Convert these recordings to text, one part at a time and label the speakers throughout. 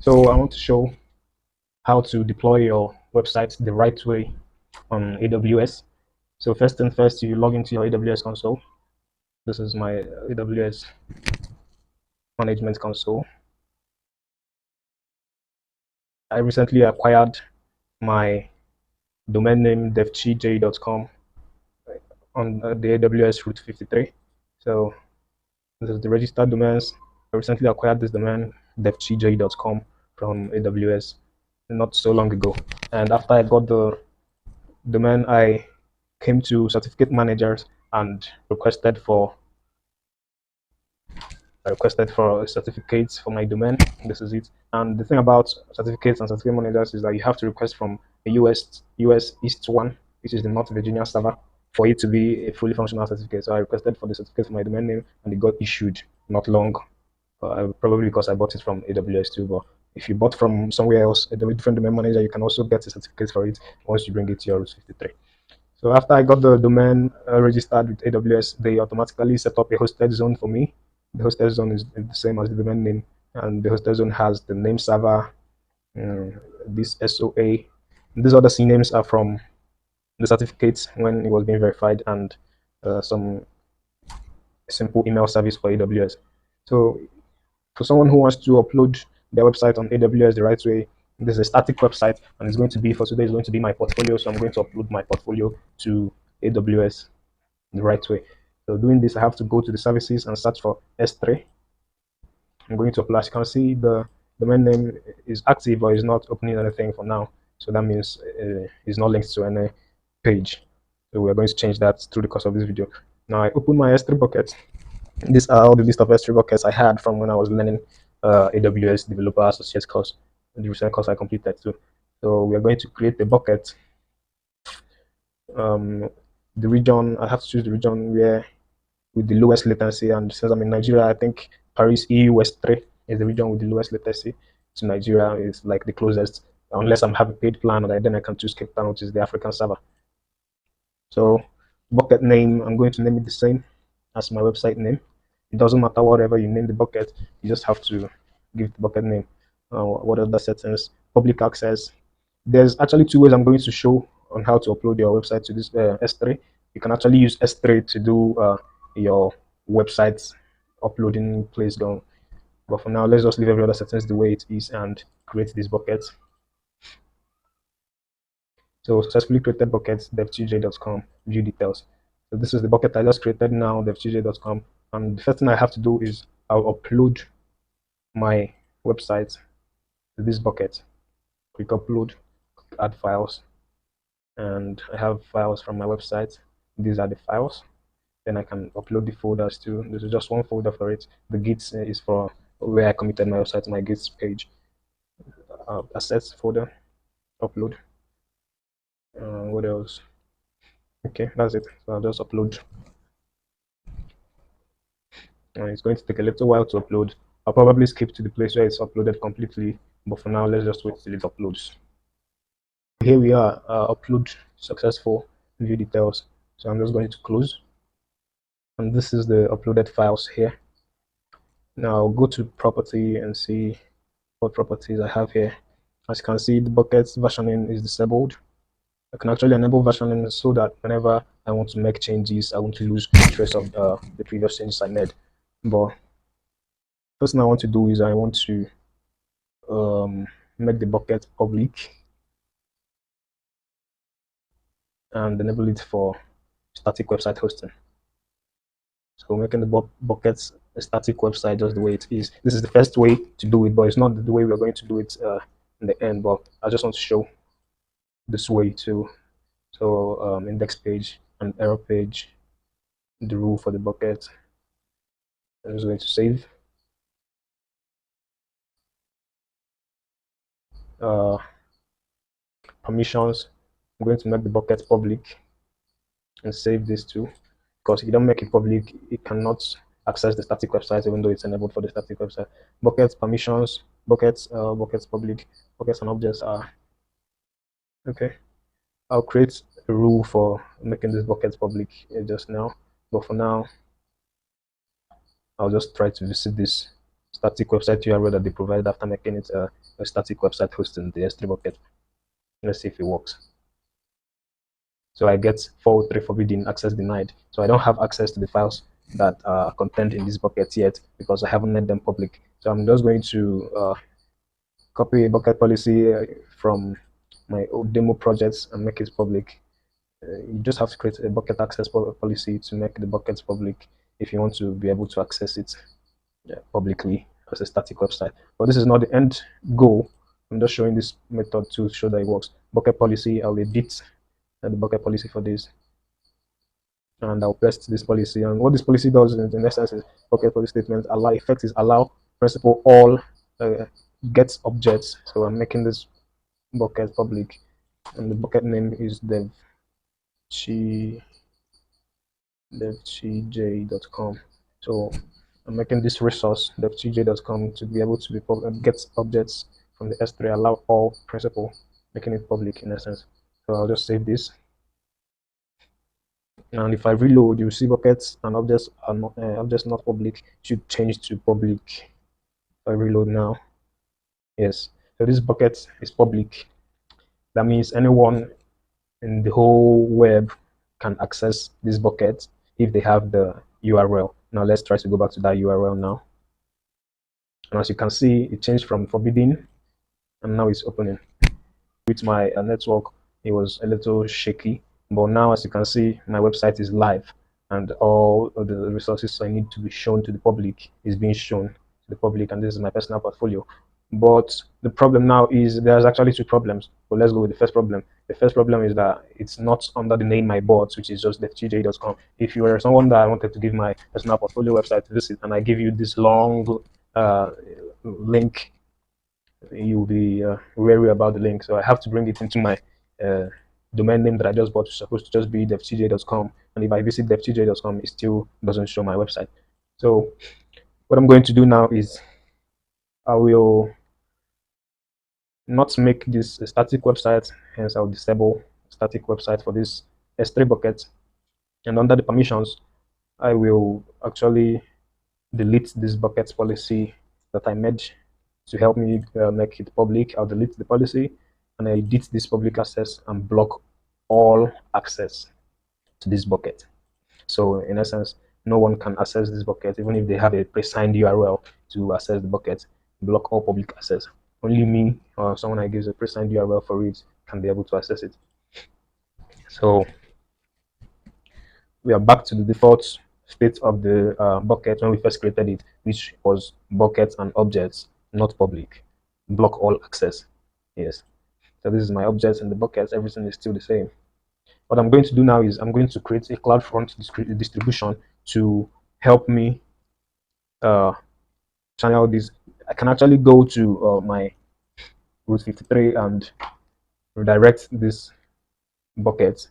Speaker 1: So I want to show how to deploy your website the right way on AWS. So first thing first, you log into your AWS console. This is my AWS management console. I recently acquired my domain name devtj.com on the AWS Route 53. So this is the registered domains. I recently acquired this domain devtj.com from AWS not so long ago. And after I got the domain, I came to certificate managers and requested for certificates for my domain. This is it. And the thing about certificates and certificate managers is that you have to request from a US East one, which is the North Virginia server, for it to be a fully functional certificate. So I requested for the certificate for my domain name, and it got issued not long. Probably because I bought it from AWS too. But if you bought from somewhere else, a different domain manager, you can also get a certificate for it once you bring it to your Route 53. So after I got the domain registered with AWS, they automatically set up a hosted zone for me. The hosted zone is the same as the domain name, and the hosted zone has the name server, this SOA. These other CNAMEs are from the certificates when it was being verified, and some simple email service for AWS. So for someone who wants to upload their website on AWS the right way, there's a static website, and it's going to be, for today, it's going to be my portfolio. So I'm going to upload my portfolio to AWS the right way. So doing this, I have to go to the services and search for S3. I'm going to apply. As you can see, the domain name is active, but it's not opening anything for now. So that means it's not linked to any page. So we're going to change that through the course of this video. Now I open my S3 bucket. These are all the list of S3 buckets I had from when I was learning AWS Developer Associate course, the recent course I completed too. So we are going to create a bucket. The region, I have to choose the region where with the lowest latency, and since I'm in Nigeria, I think Paris EU West 3 is the region with the lowest latency to Nigeria. Is like the closest, unless I'm having a paid plan, and then I can choose Cape Town, which is the African server. So bucket name, I'm going to name it the same as my website name. It doesn't matter whatever you name the bucket, you just have to give the bucket name. What other settings? Public access. There's actually two ways I'm going to show on how to upload your website to this S3. You can actually use S3 to do your website uploading place down. But for now, let's just leave every other settings the way it is and create this bucket. So successfully created buckets, devtj.com, view details. So this is the bucket I just created now, devtj.com. And the first thing I have to do is I'll upload my website to this bucket. Quick upload, quick add files. And I have files from my website. These are the files. Then I can upload the folders too. This is just one folder for it. The Git is for where I committed my website, my Git page. Assets folder, upload. What else? Okay, that's it. So I'll just upload. And it's going to take a little while to upload. I'll probably skip to the place where it's uploaded completely, but for now, let's just wait till it uploads. Here we are, upload successful, view details. So I'm just going to close. And this is the uploaded files here. Now I'll go to property and see what properties I have here. As you can see, the bucket's versioning is disabled. I can actually enable versioning so that whenever I want to make changes, I won't lose trace of the previous changes I made. But first thing I want to do is I want to make the bucket public and enable it for static website hosting. So making the buckets a static website just the way it is. This is the first way to do it, but it's not the way we're going to do it in the end. But I just want to show this way too. So index page and error page, the rule for the bucket. I'm just going to save. Permissions. I'm going to make the bucket public and save this too, because if you don't make it public, it cannot access the static website even though it's enabled for the static website. Buckets permissions, buckets public, buckets and objects are okay. I'll create a rule for making this bucket public just now, but for now I'll just try to visit this static website URL that they provided after making it a static website hosting the S3 bucket. Let's see if it works. So I get 403 forbidden, access denied. So I don't have access to the files that are contained in this bucket yet because I haven't made them public. So I'm just going to copy a bucket policy from my old demo projects and make it public. You just have to create a bucket access policy to make the buckets public if you want to be able to access it publicly as a static website. But this is not the end goal. I'm just showing this method to show that it works. Bucket policy, I'll edit the bucket policy for this, and I'll paste this policy. And what this policy does in essence is bucket policy statement allow effect is allow principal all get objects. So I'm making this bucket public, and the bucket name is devtj.com. So I'm making this resource devtj.com to be able to be get objects from the S3, allow all principal, making it public in essence. So I'll just save this. And if I reload, you see buckets and objects are not objects not public should change to public. If I reload now, yes. So this bucket is public. That means anyone in the whole web can access this bucket if they have the URL. Now let's try to go back to that URL now. And as you can see, it changed from forbidden and now it's opening. With my network, it was a little shaky, but now as you can see, my website is live and all of the resources I need to be shown to the public is being shown to the public, and this is my personal portfolio. But the problem now is there's actually two problems. So let's go with the first problem. The first problem is that it's not under the name my bot, which is just devtj.com. If you were someone that I wanted to give my personal portfolio website to visit, and I give you this long link, you'll be wary about the link. So I have to bring it into my domain name that I just bought, which is supposed to just be devtj.com. And if I visit devtj.com, it still doesn't show my website. So what I'm going to do now is I will not make this a static website, hence I'll disable static website for this S3 bucket. And under the permissions, I will actually delete this buckets policy that I made to help me make it public. I'll delete the policy and I edit this public access and block all access to this bucket. So in essence, no one can access this bucket, even if they have a pre-signed URL to access the bucket. Block all public access. Only me or someone I gives a pre-signed URL for it can be able to access it. So we are back to the default state of the bucket when we first created it, which was buckets and objects, not public. Block all access. Yes. So this is my objects and the buckets. Everything is still the same. What I'm going to do now is I'm going to create a CloudFront distribution to help me channel this. I can actually go to my Route 53 and redirect this bucket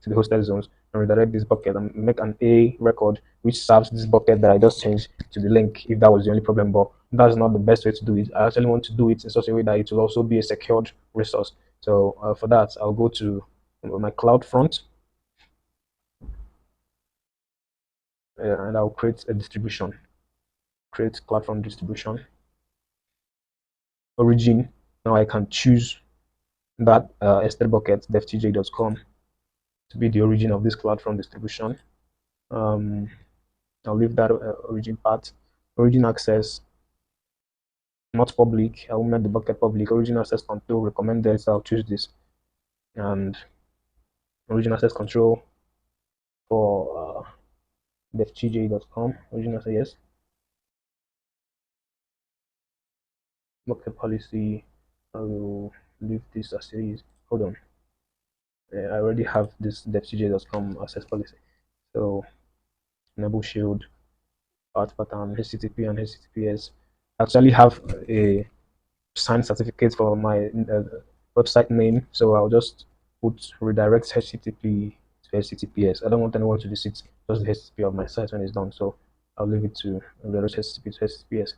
Speaker 1: to the hosted zones and redirect this bucket and make an A record which serves this bucket that I just changed to the link if that was the only problem. But that's not the best way to do it. I actually want to do it in such a way that it will also be a secured resource. So for that, I'll go to my CloudFront and I'll create a distribution. Create CloudFront distribution. Origin. Now I can choose that S3 bucket devtj.com to be the origin of this CloudFront distribution. I'll leave that origin part. Origin access, not public. I will make the bucket public. Origin access control recommended, so I'll choose this. And origin access control for devtj.com. Origin access, yes. Bucket policy, I will leave this as it is. Hold on. I already have this devtj.com access policy. So enable shield, path pattern, HTTP and HTTPS. I actually have a signed certificate for my website name, so I'll just put redirect HTTP to HTTPS. I don't want anyone to visit just the HTTP of my site when it's done, so I'll leave it to redirect HTTP to HTTPS.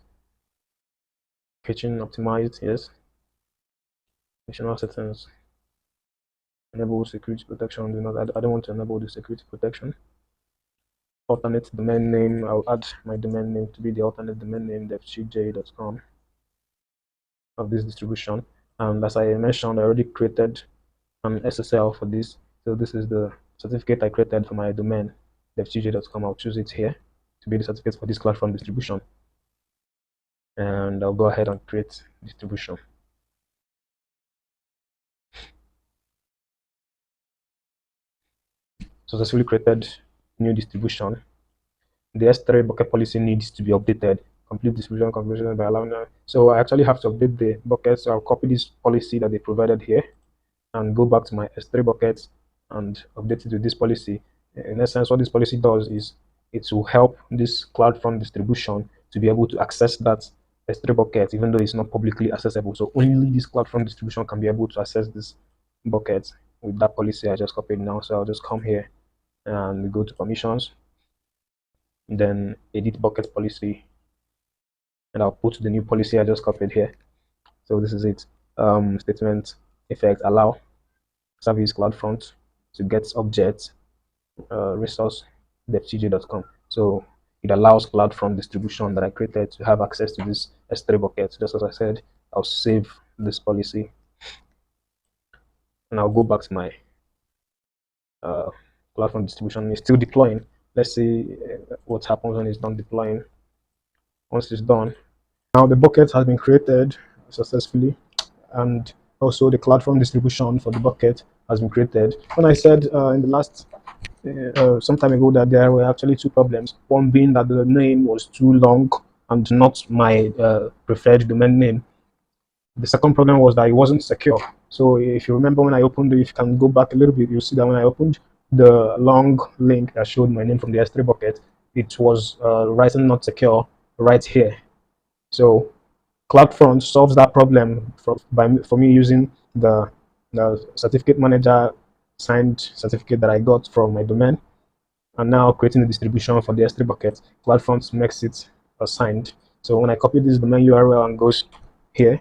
Speaker 1: Caching optimized, yes. Additional settings. Enable security protection. Do not. I don't want to enable the security protection. alternate domain name. I'll add my domain name to be the alternate domain name devtj.com of this distribution. And as I mentioned, I already created an SSL for this. So this is the certificate I created for my domain devtj.com. I'll choose it here to be the certificate for this CloudFront distribution. And I'll go ahead and create distribution. Successfully created new distribution. The S3 bucket policy needs to be updated. Complete distribution configuration by allowing. So I actually have to update the bucket. So I'll copy this policy that they provided here and go back to my S3 buckets and update it with this policy. In essence, what this policy does is it will help this CloudFront distribution to be able to access that S3 bucket, even though it's not publicly accessible. So only this CloudFront distribution can be able to access this bucket with that policy I just copied now. So I'll just come here and go to permissions, then edit bucket policy, and I'll put the new policy I just copied here. So this is it. Statement effect allow service CloudFront to get object resource devtj.com. So it allows CloudFront distribution that I created to have access to this S3 bucket. Just as I said, I'll save this policy and I'll go back to my CloudFront distribution. It's still deploying. Let's see what happens when it's done deploying. Once it's done, now the bucket has been created successfully, and also the CloudFront distribution for the bucket has been created. When I said in the last some time ago that there were actually two problems, one being that the name was too long and not my preferred domain name. The second problem was that it wasn't secure. So if you remember when I opened, if you can go back a little bit, you'll see that when I opened the long link that showed my name from the S3 bucket, it was writing not secure right here. So CloudFront solves that problem for me using the certificate manager signed certificate that I got from my domain, and now creating a distribution for the S3 bucket. CloudFront makes it assigned. So when I copy this domain URL and goes here,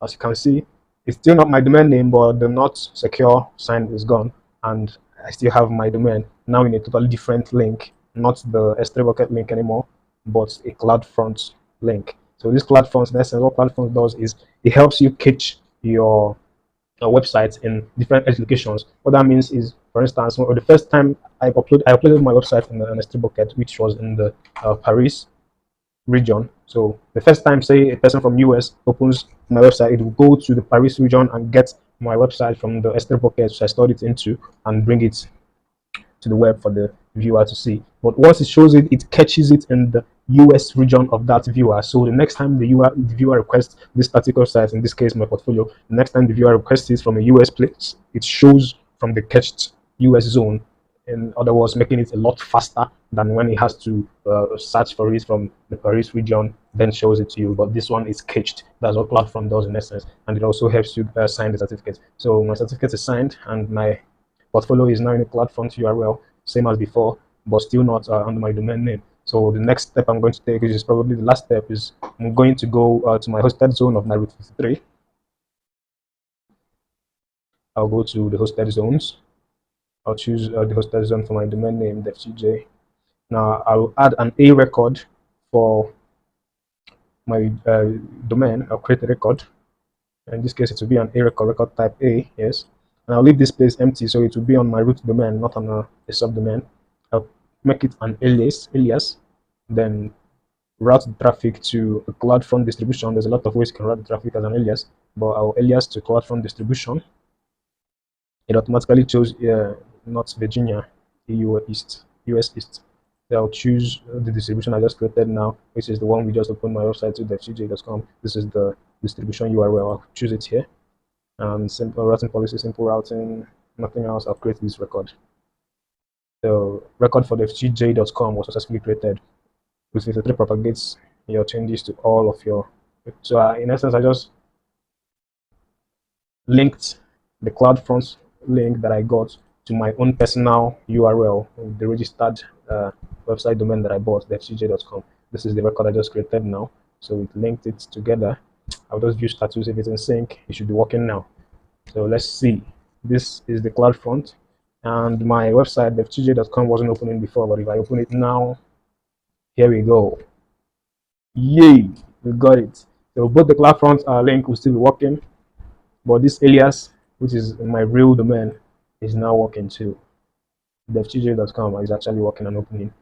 Speaker 1: as you can see, it's still not my domain name, but the not secure sign is gone, and I still have my domain now in a totally different link, not the S3 bucket link anymore, but a CloudFront link. So this CloudFront, in essence, what CloudFront does is it helps you catch your websites in different edge locations. What that means is, for instance, the first time I uploaded my website in the S3 bucket, which was in the Paris region. So the first time, say a person from US opens my website, it will go to the Paris region and get my website from the S3 bucket which I stored it into and bring it to the web for the viewer to see. But once it shows it, it catches it in the US region of that viewer. So the next time the viewer requests this particular site, in this case my portfolio, the next time the viewer requests it from a US place, it shows from the cached US zone. In other words, making it a lot faster than when it has to search for it from the Paris region, then shows it to you. But this one is cached. That's what CloudFront does in essence, and it also helps you sign the certificate. So my certificate is signed, and my portfolio is now in a CloudFront URL, same as before, but still not under my domain name. So the next step I'm going to take, which is probably the last step, is I'm going to go to my hosted zone of my route 53. I'll go to the hosted zones. I'll choose the hosted zone for my domain name, devtj. Now I'll add an A record for my domain. I'll create a record. In this case, it will be an A record type A, yes. And I'll leave this place empty, so it will be on my root domain, not on a subdomain. I'll make it an alias, then route the traffic to a CloudFront distribution. There's a lot of ways you can route the traffic as an alias, but I'll alias to CloudFront distribution. It automatically chose not Virginia, US East. So I'll choose the distribution I just created now, which is the one we just opened my website to, devtj.com. This is the distribution URL. I'll choose it here. Simple routing policy, simple routing, nothing else. I'll create this record. The record for devtj.com was successfully created. With 53 propagates your changes to all of your. So in essence, I just linked the CloudFront link that I got to my own personal URL, the registered website domain that I bought, devtj.com. This is the record I just created now. So it linked it together. I'll just view status. If it's in sync, it should be working now. So let's see. This is the CloudFront, And my website devtj.com wasn't opening before, but if I open it now, here we go. Yay, we got it. So both the CloudFront link will still be working, but this alias, which is my real domain, is now working too. devtj.com is actually working and opening.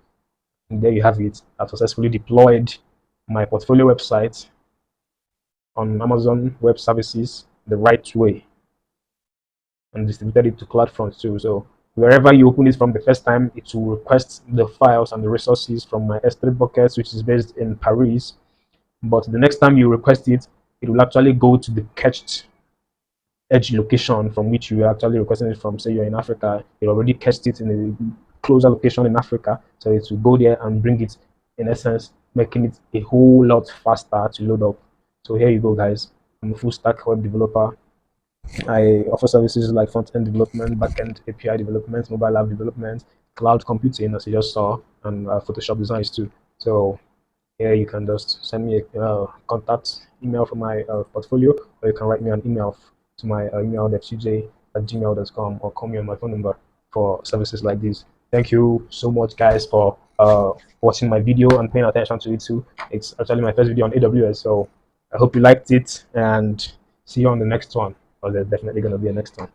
Speaker 1: And there you have it. I've successfully deployed my portfolio website on Amazon Web Services the right way and distributed it to CloudFront too. So wherever you open it from the first time, it will request the files and the resources from my S3 buckets, which is based in Paris. But the next time you request it, it will actually go to the cached edge location from which you are actually requesting it from. Say you're in Africa, it already cached it in a closer location in Africa, so it will go there and bring it, in essence, making it a whole lot faster to load up. So here you go, guys. I'm a full stack web developer. I offer services like front-end development, back-end API development, mobile app development, cloud computing, as you just saw, and Photoshop designs too. So here you can just send me a contact email for my portfolio, or you can write me an email to my email devtj@gmail.com, or call me on my phone number for services like this. Thank you so much, guys, for watching my video and paying attention to it too. It's actually my first video on AWS, so I hope you liked it, and see you on the next one, or there's definitely going to be a next one.